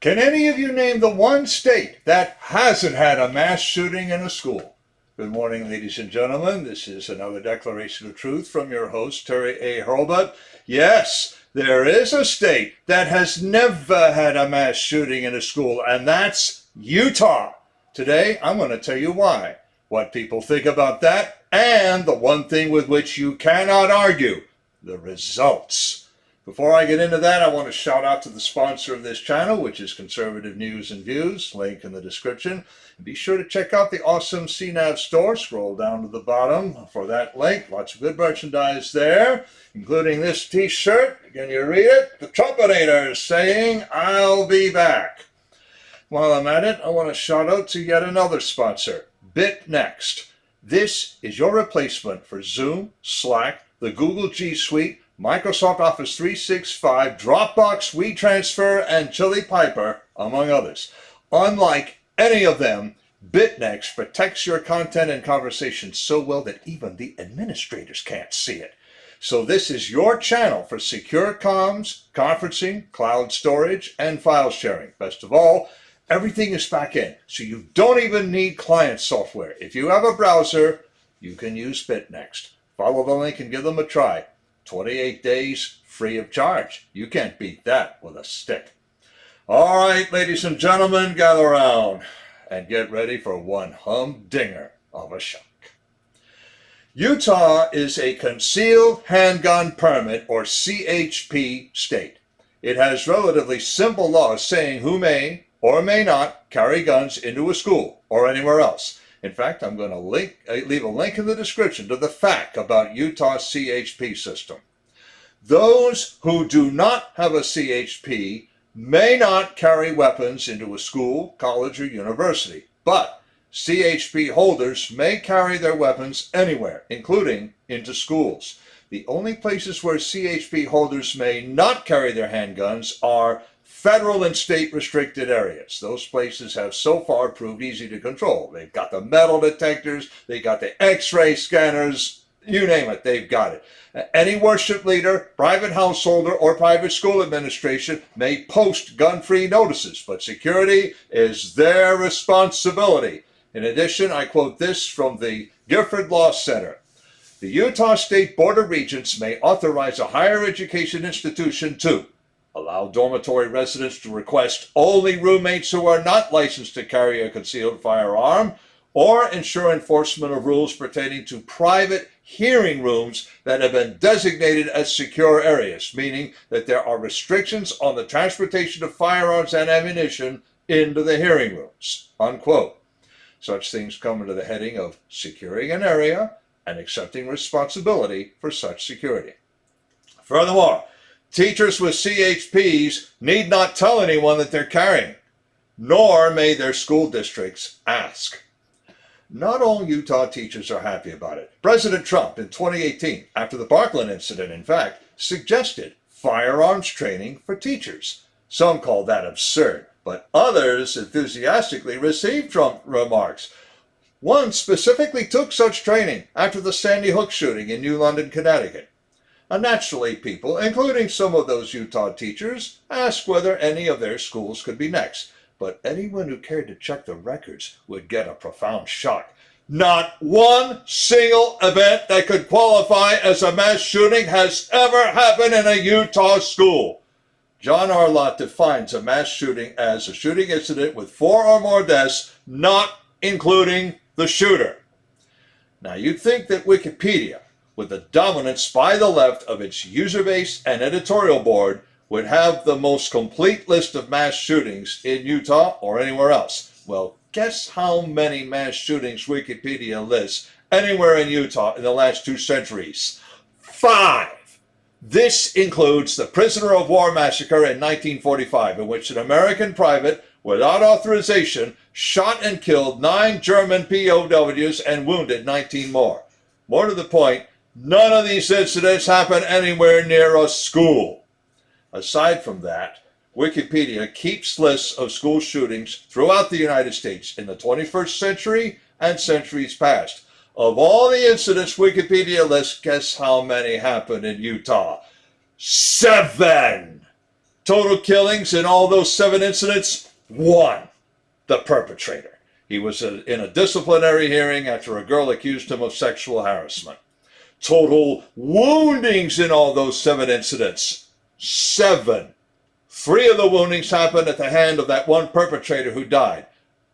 Can any of you name the one state that hasn't had a mass shooting in a school? Good morning, ladies and gentlemen. This is another Declaration of Truth from your host, Terry A. Hurlbut. Yes, there is a state that has never had a mass shooting in a school, and that's Utah. Today, I'm going to tell you why, what people think about that, and the one thing with which you cannot argue, the results. Before I get into that, I want to shout out to the sponsor of this channel, which is Conservative News and Views, link in the description. And be sure to check out the awesome CNAV Store. Scroll down to the bottom for that link. Lots of good merchandise there, including this t-shirt. Can you read it? The Trumpeters saying, "I'll be back." While I'm at it, I want to shout out to yet another sponsor, BitNext. This is your replacement for Zoom, Slack, the Google G Suite, Microsoft Office 365, Dropbox, WeTransfer, and Chili Piper, among others. Unlike any of them, BitNext protects your content and conversations so well that even the administrators can't see it. So this is your channel for secure comms, conferencing, cloud storage, and file sharing. Best of all, everything is back in, so you don't even need client software. If you have a browser, you can use BitNext. Follow the link and give them a try. 28 days free of charge. You can't beat that with a stick. All right, ladies and gentlemen, gather around and get ready for one humdinger of a shock. Utah is a concealed handgun permit, or CHP, state. It has relatively simple laws saying who may or may not carry guns into a school or anywhere else. In fact, I'm going to leave a link in the description to the fact about Utah's CHP system. Those who do not have a CHP may not carry weapons into a school, college, or university, but CHP holders may carry their weapons anywhere, including into schools. The only places where CHP holders may not carry their handguns are federal and state restricted areas. Those places have so far proved easy to control. They've got the metal detectors, they got the x-ray scanners, you name it, they've got it. Any worship leader, private householder, or private school administration may post gun-free notices, but security is their responsibility. In addition, I quote this from the Gifford Law Center. The Utah State Board of Regents may authorize a higher education institution to allow dormitory residents to request only roommates who are not licensed to carry a concealed firearm, or ensure enforcement of rules pertaining to private hearing rooms that have been designated as secure areas, meaning that there are restrictions on the transportation of firearms and ammunition into the hearing rooms, unquote. Such things come under the heading of securing an area and accepting responsibility for such security. Furthermore, teachers with CHPs need not tell anyone that they're carrying, nor may their school districts ask. Not all Utah teachers are happy about it. President Trump in 2018, after the Parkland incident, in fact, suggested firearms training for teachers. Some call that absurd, but others enthusiastically received Trump remarks. One specifically took such training after the Sandy Hook shooting in New London, Connecticut. Naturally, people, including some of those Utah teachers, asked whether any of their schools could be next. But anyone who cared to check the records would get a profound shock. Not one single event that could qualify as a mass shooting has ever happened in a Utah school. John R. Lott defines a mass shooting as a shooting incident with 4 or more deaths, not including the shooter. Now, you'd think that Wikipedia, with the dominance by the left of its user base and editorial board, would have the most complete list of mass shootings in Utah or anywhere else. Well, guess how many mass shootings Wikipedia lists anywhere in Utah in the last 2 centuries? 5. This includes the Prisoner of War Massacre in 1945, in which an American private, without authorization, shot and killed 9 German POWs and wounded 19 more. More to the point, none of these incidents happen anywhere near a school. Aside from that, Wikipedia keeps lists of school shootings throughout the United States in the 21st century and centuries past. Of all the incidents Wikipedia lists, guess how many happened in Utah? 7! Total killings in all those 7 incidents, 1. The perpetrator. He was in a disciplinary hearing after a girl accused him of sexual harassment. Total woundings in all those 7 incidents, 7. 3 of the woundings happened at the hand of that one perpetrator who died,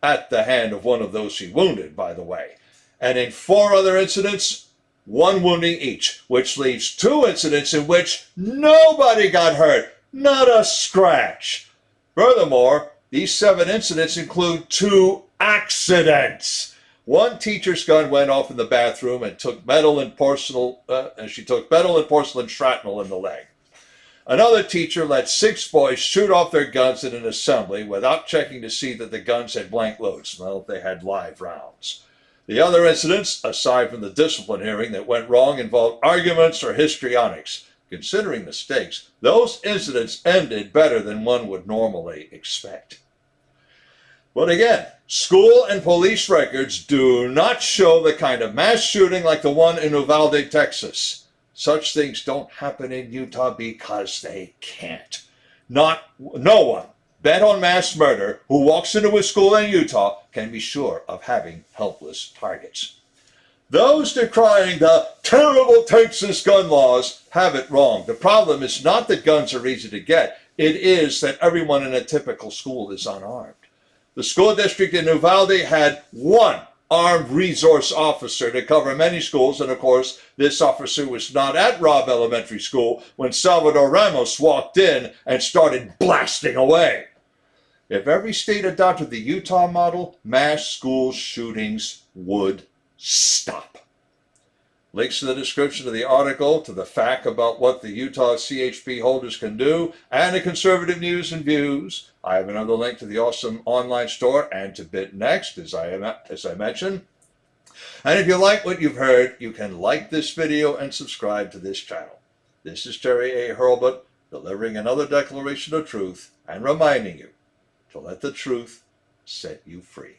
at the hand of one of those he wounded, by the way. And in 4 other incidents, 1 wounding each, which leaves 2 incidents in which nobody got hurt, not a scratch. Furthermore, these 7 incidents include 2 accidents. One teacher's gun went off in the bathroom and took metal and porcelain shrapnel in the leg. Another teacher let 6 boys shoot off their guns in an assembly without checking to see that the guns had blank loads. Well, they had live rounds. The other incidents, aside from the discipline hearing that went wrong, involved arguments or histrionics. Considering the stakes, those incidents ended better than one would normally expect. But again, school and police records do not show the kind of mass shooting like the one in Uvalde, Texas. Such things don't happen in Utah because they can't. No one bent on mass murder who walks into a school in Utah can be sure of having helpless targets. Those decrying the terrible Texas gun laws have it wrong. The problem is not that guns are easy to get. It is that everyone in a typical school is unarmed. The school district in Uvalde had 1 armed resource officer to cover many schools, and of course, this officer was not at Robb Elementary School when Salvador Ramos walked in and started blasting away. If every state adopted the Utah model, mass school shootings would stop. Links in the description of the article to the fact about what the Utah CHP holders can do and the conservative news and views. I have another link to the awesome online store and to BitNext, as I mentioned. And if you like what you've heard, you can like this video and subscribe to this channel. This is Terry A. Hurlbut, delivering another declaration of truth and reminding you to let the truth set you free.